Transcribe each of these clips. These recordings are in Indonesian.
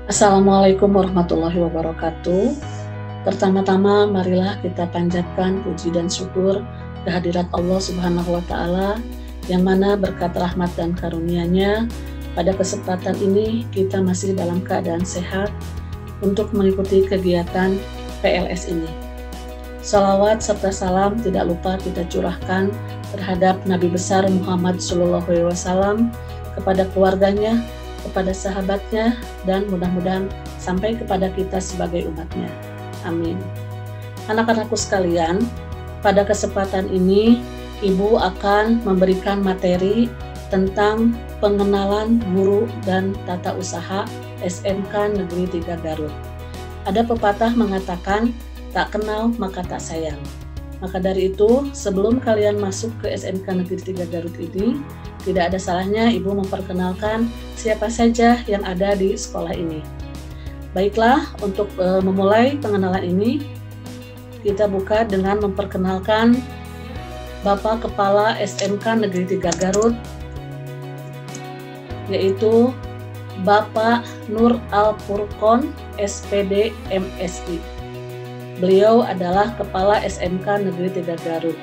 Assalamualaikum warahmatullahi wabarakatuh. Pertama-tama marilah kita panjatkan puji dan syukur kehadirat Allah Subhanahu wa Ta'ala, yang mana berkat rahmat dan karunia-Nya pada kesempatan ini kita masih dalam keadaan sehat untuk mengikuti kegiatan PLS ini. Salawat serta salam tidak lupa kita curahkan terhadap Nabi besar Muhammad SAW, kepada keluarganya, kepada sahabatnya, dan mudah-mudahan sampai kepada kita sebagai umatnya. Amin. Anak-anakku sekalian, pada kesempatan ini Ibu akan memberikan materi tentang pengenalan guru dan tata usaha SMK Negeri 3 Garut. Ada pepatah mengatakan, tak kenal maka tak sayang. Maka dari itu, sebelum kalian masuk ke SMK Negeri 3 Garut ini, tidak ada salahnya Ibu memperkenalkan siapa saja yang ada di sekolah ini. Baiklah, untuk memulai pengenalan ini, kita buka dengan memperkenalkan Bapak Kepala SMK Negeri 3 Garut, yaitu Bapak Nur Al-Furqon, SPD MSI. Beliau adalah Kepala SMK Negeri 3 Garut.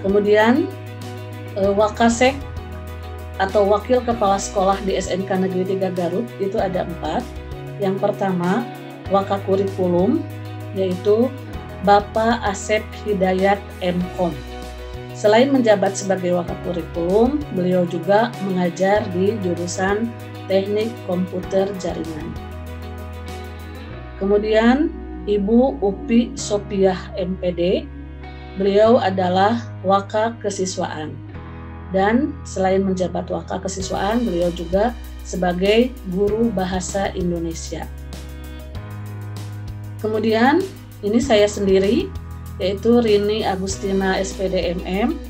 Kemudian Wakasek atau Wakil Kepala Sekolah di SMK Negeri 3 Garut itu ada 4. Yang pertama, Wakakurikulum, yaitu Bapak Asep Hidayat M.Com. Selain menjabat sebagai Wakakurikulum, beliau juga mengajar di jurusan Teknik Komputer Jaringan. Kemudian Ibu Upi Sopiah MPD, beliau adalah Waka Kesiswaan. Dan selain menjabat Waka Kesiswaan, beliau juga sebagai guru bahasa Indonesia. Kemudian ini saya sendiri, yaitu Rini Agustina SPD MM.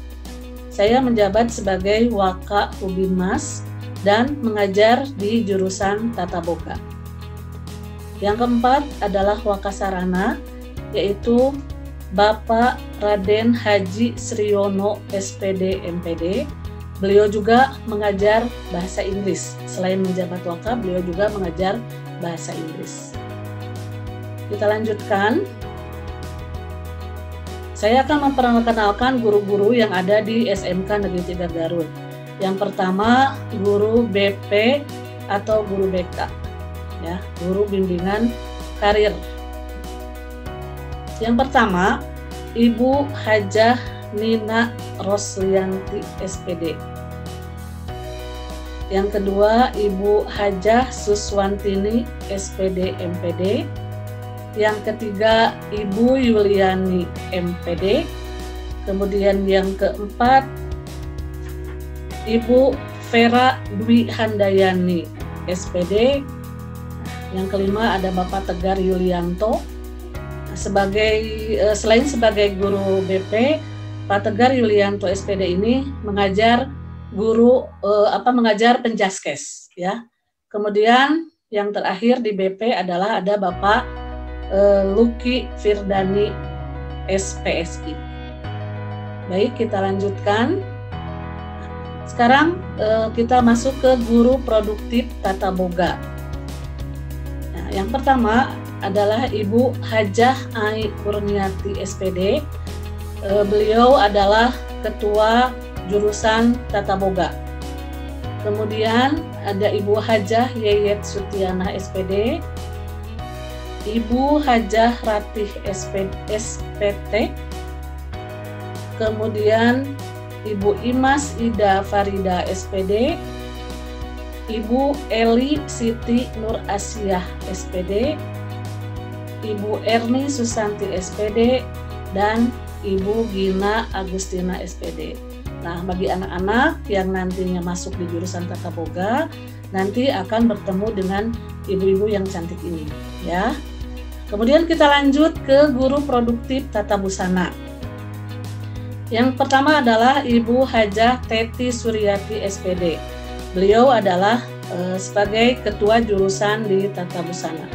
Saya menjabat sebagai Waka Hubinmas dan mengajar di jurusan Tata Boga. Yang keempat adalah Waka Sarana, yaitu Bapak Raden Haji Sriyono SPD MPD. Beliau juga mengajar bahasa Inggris. Selain menjabat Waka, beliau juga mengajar bahasa Inggris. Kita lanjutkan. Saya akan memperkenalkan guru-guru yang ada di SMK Negeri 3 Garut. Yang pertama, guru BP atau guru BK, ya, guru bimbingan karir. Yang pertama, Ibu Hajah Nina Roslianti SPD. Yang kedua, Ibu Hajah Suswantini SPD MPD. Yang ketiga, Ibu Yuliani MPD. Kemudian yang keempat, Ibu Vera Dwi Handayani SPD. Yang kelima ada Bapak Tegar Yulianto. Selain sebagai guru BP, Pak Tegar Yulianto SPD ini mengajar mengajar penjaskes, ya. Kemudian yang terakhir di BP adalah ada Bapak Luki Firdani SPSI. Baik, kita lanjutkan. Sekarang kita masuk ke guru produktif Tata Boga. Nah, yang pertama adalah Ibu Hajah Ai Kurniati SPD. Beliau adalah ketua jurusan Tata Boga. Kemudian ada Ibu Hajah Yeyet Sutiana SPD, Ibu Hajah Ratih SPT, kemudian Ibu Imas Ida Farida SPD, Ibu Eli Siti Nur Asiah SPD, Ibu Erni Susanti SPD, dan Ibu Gina Agustina SPD. Nah, bagi anak-anak yang nantinya masuk di jurusan Tata Boga, nanti akan bertemu dengan ibu-ibu yang cantik ini, ya. Kemudian kita lanjut ke guru produktif Tata Busana. Yang pertama adalah Ibu Hajah Teti Suryati SPD. Beliau adalah sebagai ketua jurusan di Tata Busana.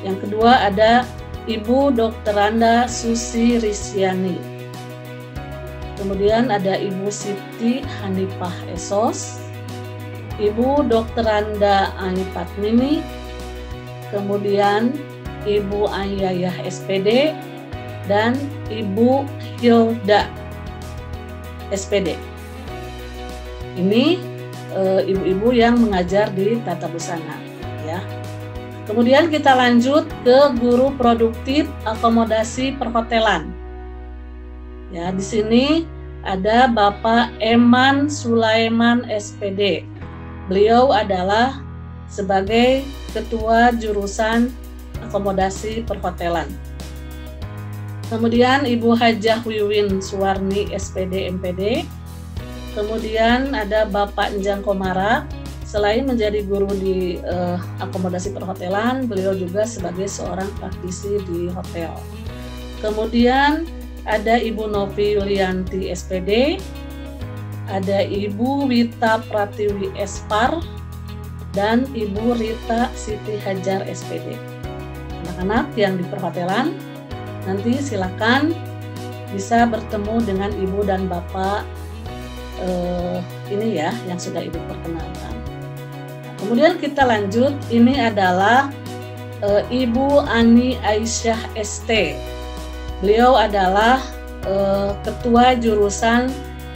Yang kedua ada Ibu Dr. Randa Susi Risyani. Kemudian ada Ibu Siti Hanifah Esos, Ibu Dr. Randa Ani Patmini, kemudian Ibu Ayayah SPD, dan Ibu Hilda SPD. Ini ibu-ibu yang mengajar di Tata Busana, ya. Kemudian kita lanjut ke guru produktif akomodasi perhotelan. Ya, di sini ada Bapak Eman Sulaiman SPD. Beliau adalah sebagai ketua jurusan akomodasi perhotelan. Kemudian Ibu Hajah Wiwin Suwarni SPD MPD. Kemudian ada Bapak Enjang Komara. Selain menjadi guru di akomodasi perhotelan, beliau juga sebagai seorang praktisi di hotel. Kemudian ada Ibu Novi Yulianti SPD, ada Ibu Wita Pratiwi Espar, dan Ibu Rita Siti Hajar SPD. Anak-anak yang di perhotelan, nanti silakan bisa bertemu dengan Ibu dan Bapak ini ya, yang sudah Ibu perkenalkan. Kemudian kita lanjut, ini adalah Ibu Ani Aisyah ST. Beliau adalah ketua jurusan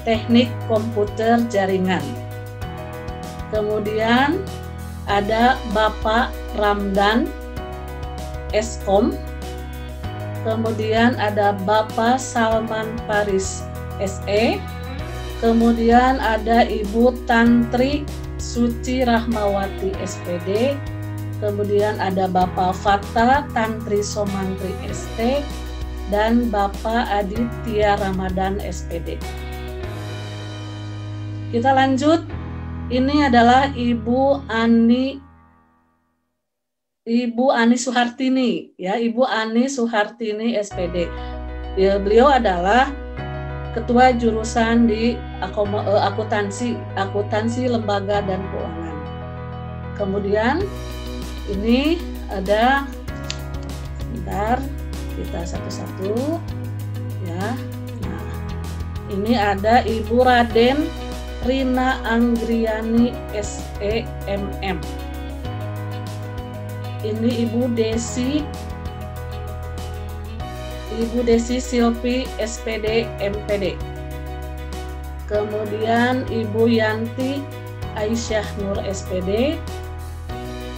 Teknik Komputer Jaringan. Kemudian ada Bapak Ramdan Eskom. Kemudian ada Bapak Salman Paris SE. Kemudian ada Ibu Tantri Suci Rahmawati SPD. Kemudian ada Bapak Fata Tantri Somantri ST dan Bapak Aditya Ramadan SPD. Kita lanjut. Ini adalah Ibu Ani Suhartini, ya, Ibu Ani Suhartini SPD. Ya, beliau adalah ketua jurusan di akuntansi lembaga dan keuangan. Kemudian ini ada, sebentar kita satu-satu ya. Nah, ini ada Ibu Raden Rina Anggriani SEMM. Ini Ibu Desi Silvi SPD MPD. Kemudian Ibu Yanti Aisyah Nur SPD,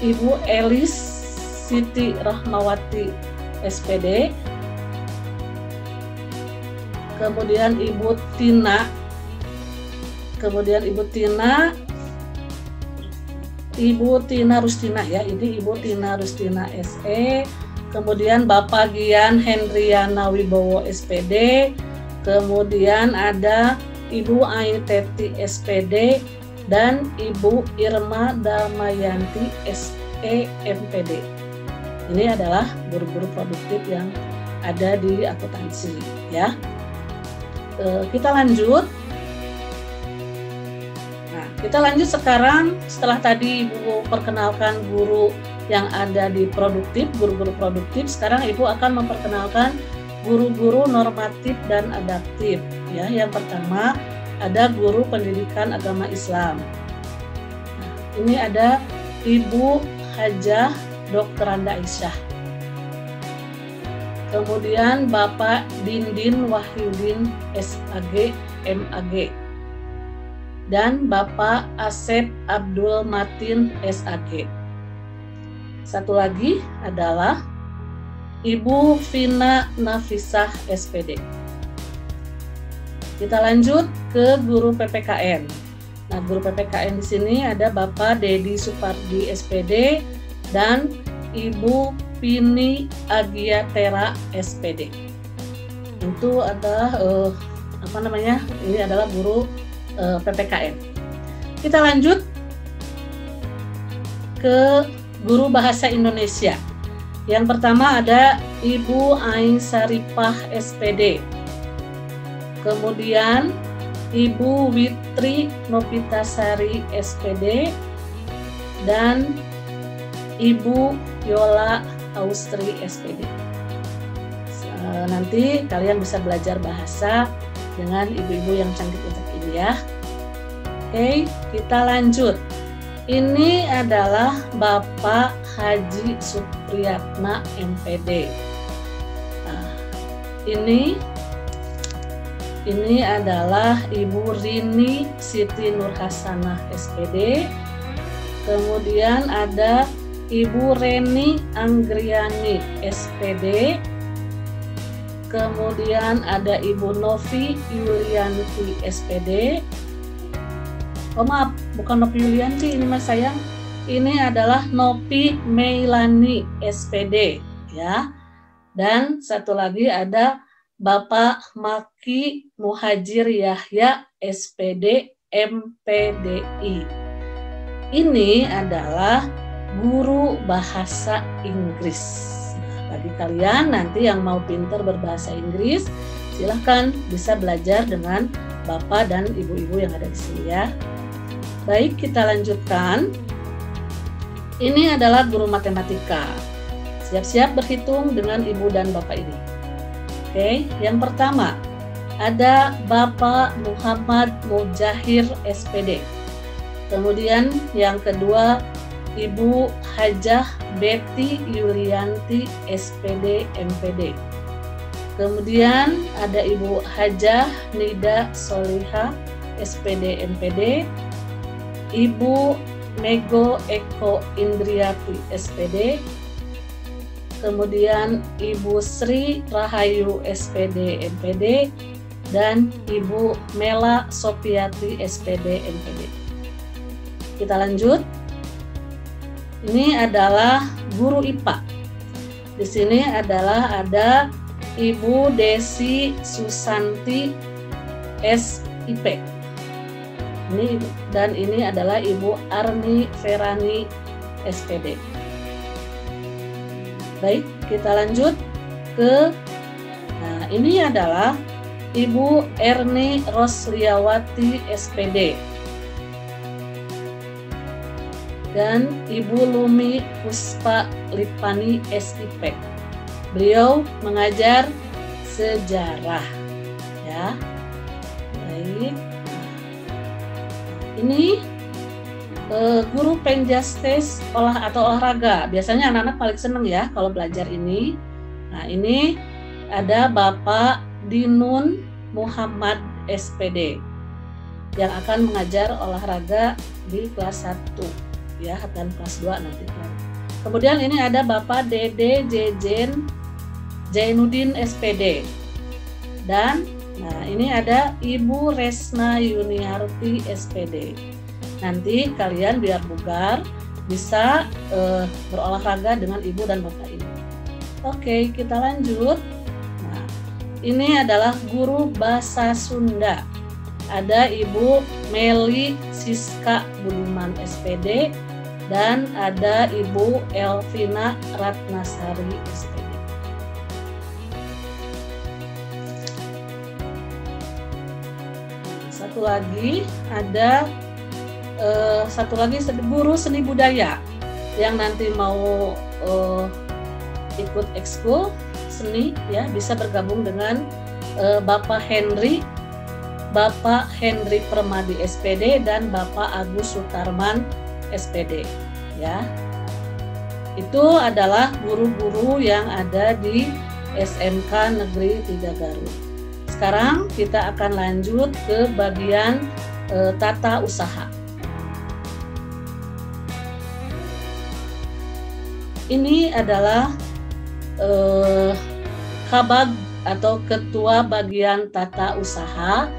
Ibu Elis Siti Rahmawati SPD, kemudian Ibu Tina Rustina ya, ini Ibu Tina Rustina SE. Kemudian Bapak Gian Hendriana Wibowo SPD, kemudian ada Ibu Aiteti SPD, dan Ibu Irma Damayanti SE MPD. Ini adalah guru-guru produktif yang ada di akuntansi ya. Kita lanjut. Nah, kita lanjut sekarang setelah tadi Ibu perkenalkan guru yang ada di produktif, guru-guru produktif. Sekarang Ibu akan memperkenalkan guru-guru normatif dan adaptif. Ya, yang pertama ada guru pendidikan agama Islam. Nah, ini ada Ibu Hajah Dr. Randa Aisyah. Kemudian Bapak Dindin Wahyudin SAG MAG. Dan Bapak Asep Abdul Matin SAG. Satu lagi adalah Ibu Vina Nafisah SPD. Kita lanjut ke guru PPKN. Nah, guru PPKN di sini ada Bapak Dedi Supardi SPD dan Ibu Pini Agiatera SPD. Itu adalah ini adalah guru PPKN. Kita lanjut ke guru bahasa Indonesia. Yang pertama ada Ibu Ain Saripah SPD. Kemudian Ibu Witri Nopitasari SPD dan Ibu Yola Austri SPD. Nanti kalian bisa belajar bahasa dengan ibu-ibu yang cantik-cantik ini ya. Oke, kita lanjut. Ini adalah Bapak Haji Supriyatna MPD. Nah, ini adalah Ibu Rini Siti Nurhasanah SPD. Kemudian ada Ibu Reni Anggriani SPD. Kemudian ada Ibu Novi Yulianti SPD. Oh maaf, bukan Novi Yulianti, ini mas sayang. Ini adalah Novi Meilani SPD, ya. Dan satu lagi ada Bapak Maki Muhajir Yahya SPD MPDI. Ini adalah guru bahasa Inggris. Bagi kalian nanti yang mau pintar berbahasa Inggris, silahkan bisa belajar dengan Bapak dan Ibu-ibu yang ada di sini ya. Baik, kita lanjutkan. Ini adalah guru matematika. Siap-siap berhitung dengan Ibu dan Bapak ini. Oke, yang pertama ada Bapak Muhammad Mujahir SPD. Kemudian yang kedua Ibu Hajah Betty Yulianti SPD MPD. Kemudian ada Ibu Hajah Nida Soliha SPD MPD. Ibu Mego Eko Indriati SPD. Kemudian Ibu Sri Rahayu SPD MPD dan Ibu Mela Sopiati SPD MPD. Kita lanjut. Ini adalah guru IPA. Di sini adalah ada Ibu Desi Susanti SIP. Ini adalah Ibu Arni Ferani SPD. Baik, kita lanjut ke ini adalah Ibu Erni Rosliawati SPD dan Ibu Lumi Puspa Lipani SIP. Beliau mengajar sejarah ya. Baik. Ini guru penjastes olahraga. Biasanya anak-anak paling seneng ya kalau belajar ini. Nah, ini ada Bapak Dinun Muhammad SPD yang akan mengajar olahraga di kelas 1 ya, dan kelas 2 nanti. Kemudian ini ada Bapak Dede Jejen Jainuddin SPD. Dan ini ada Ibu Resna Yuniarti SPD. Nanti kalian biar bugar bisa berolahraga dengan Ibu dan Bapak ini. Oke, kita lanjut. Nah, ini adalah guru bahasa Sunda. Ada Ibu Meli Siska Budiman SPD dan ada Ibu Elvina Ratnasari SPD. Satu lagi ada guru seni budaya yang nanti mau ikut ekskul seni ya, bisa bergabung dengan Bapak Henry Permadi SPD dan Bapak Agus Sutarman SPD ya. Itu adalah guru-guru yang ada di SMK Negeri 3 Garut. Sekarang kita akan lanjut ke bagian tata usaha. Ini adalah Kabag atau Ketua Bagian Tata Usaha,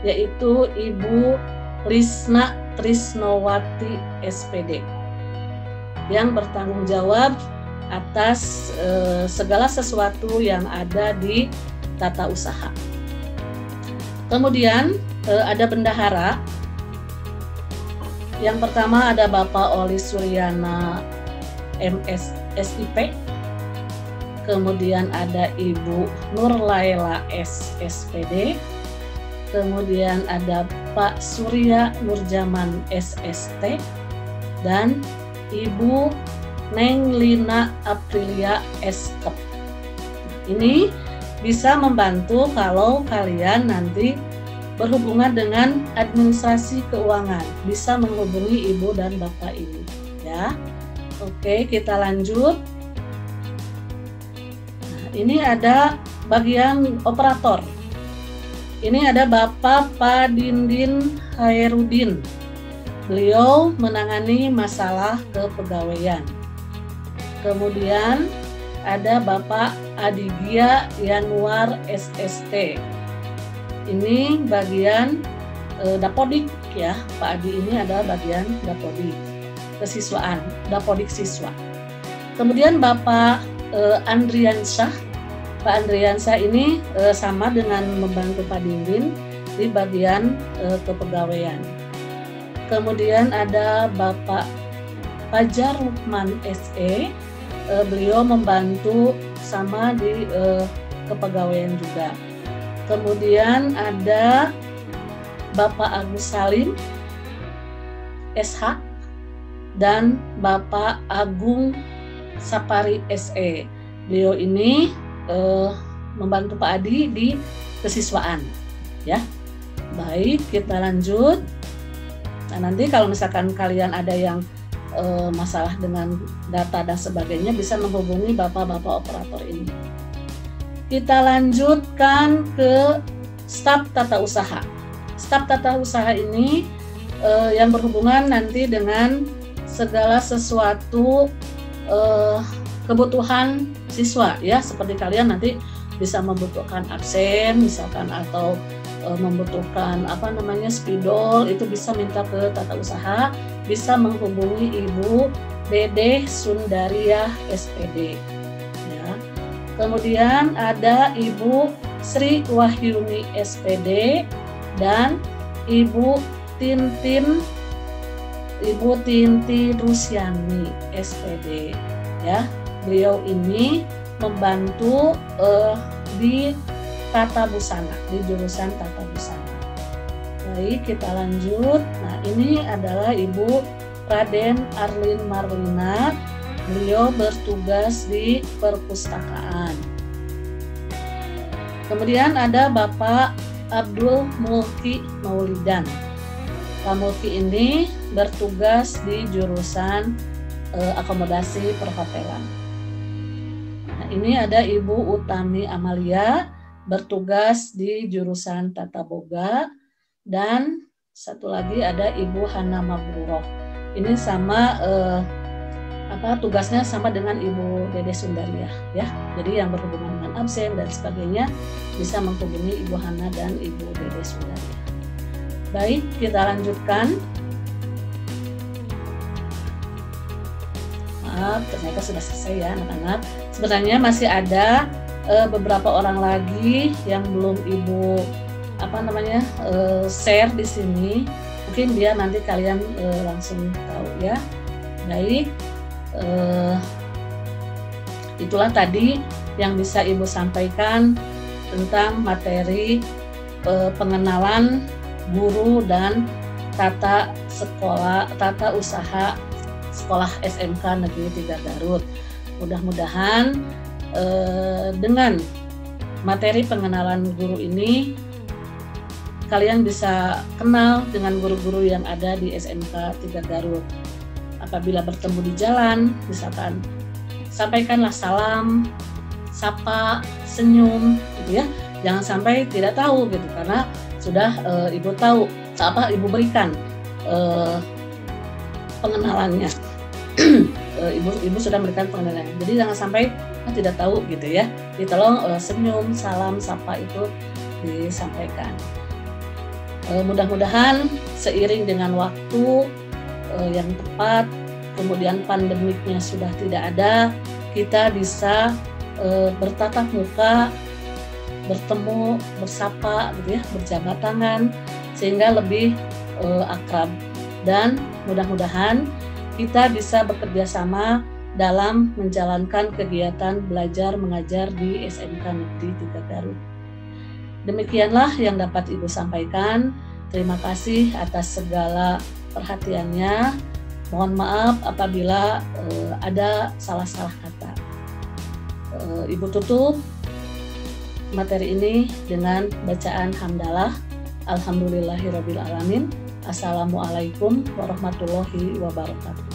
yaitu Ibu Lisna Trisnowati SPD yang bertanggung jawab atas segala sesuatu yang ada di tata usaha. Kemudian ada bendahara. Yang pertama ada Bapak Oli Suryana MS SIP. Kemudian ada Ibu Nurlaila S SPD. Kemudian ada Pak Surya Nurjaman SST dan Ibu Neng Lina Aprilia SKEP. Ini bisa membantu kalau kalian nanti berhubungan dengan administrasi keuangan. Bisa menghubungi ibu dan bapak ini, ya. Oke, kita lanjut. Nah, ini ada bagian operator. Ini ada Bapak Padindin Hairudin. Beliau menangani masalah kepegawaian. Kemudian ada Bapak Adigia Yanuar SST. Ini bagian Dapodik, ya. Pak Adi ini adalah bagian Dapodik kesiswaan, Dapodik siswa. Kemudian Bapak Andriansyah. Pak Andriansyah ini sama dengan membantu Pak Dindin di bagian kepegawaian. Kemudian ada Bapak Fajar Lukman SE, beliau membantu sama di kepegawaian juga. Kemudian ada Bapak Agus Salim SH dan Bapak Agung Sapari SE. Beliau ini membantu Pak Adi di kesiswaan, ya. Baik, kita lanjut. Nah, nanti kalau misalkan kalian ada yang masalah dengan data dan sebagainya, bisa menghubungi bapak-bapak operator ini. Kita lanjutkan ke staf tata usaha. Staf tata usaha ini yang berhubungan nanti dengan segala sesuatu kebutuhan siswa, ya. Seperti kalian nanti bisa membutuhkan absen misalkan, atau membutuhkan spidol, itu bisa minta ke tata usaha, bisa menghubungi Ibu Dede Sundaria SPD, ya. Kemudian ada Ibu Sri Wahyuni SPD dan Ibu Tinti Rusyani SPD, ya. Beliau ini membantu di Tata Busana, di jurusan Tata Busana. Baik, kita lanjut. Nah, ini adalah Ibu Raden Arlin Marlina. Beliau bertugas di perpustakaan. Kemudian ada Bapak Abdul Mulki Maulidan. Pak Mulki ini bertugas di jurusan akomodasi perhotelan. Nah, ini ada Ibu Utami Amalia, bertugas di jurusan Tata Boga, dan satu lagi ada Ibu Hana Mabruroh. Ini sama tugasnya sama dengan Ibu Dede Sundaria, ya. Jadi yang berhubungan dengan absen dan sebagainya bisa menghubungi Ibu Hana dan Ibu Dede Sundaria. Baik, kita lanjutkan. Maaf, ternyata sudah selesai, ya anak-anak. Sebenarnya masih ada beberapa orang lagi yang belum Ibu share di sini. Mungkin dia nanti kalian langsung tahu, ya. Baik, itulah tadi yang bisa Ibu sampaikan tentang materi pengenalan guru dan tata usaha sekolah SMK Negeri 3 Garut. Mudah-mudahan dengan materi pengenalan guru ini kalian bisa kenal dengan guru-guru yang ada di SMK 3 Garut. Apabila bertemu di jalan, misalkan sampaikanlah salam, sapa, senyum, gitu ya. Jangan sampai tidak tahu gitu, karena sudah Ibu tahu Ibu berikan pengenalannya. Ibu sudah memberikan pengenalannya. Jadi jangan sampai tidak tahu gitu ya. Tolong senyum, salam, sapa itu disampaikan. Mudah-mudahan seiring dengan waktu yang tepat, kemudian pandemiknya sudah tidak ada, kita bisa bertatap muka, bertemu, bersapa gitu ya, berjabat tangan, sehingga lebih akrab. Dan mudah-mudahan kita bisa bekerja sama dalam menjalankan kegiatan belajar mengajar di SMK Negeri 3 Garut. Demikianlah yang dapat Ibu sampaikan. Terima kasih atas segala perhatiannya. Mohon maaf apabila ada salah-salah kata. Ibu tutup materi ini dengan bacaan hamdalah. Alhamdulillahirabbil alamin. Assalamualaikum warahmatullahi wabarakatuh.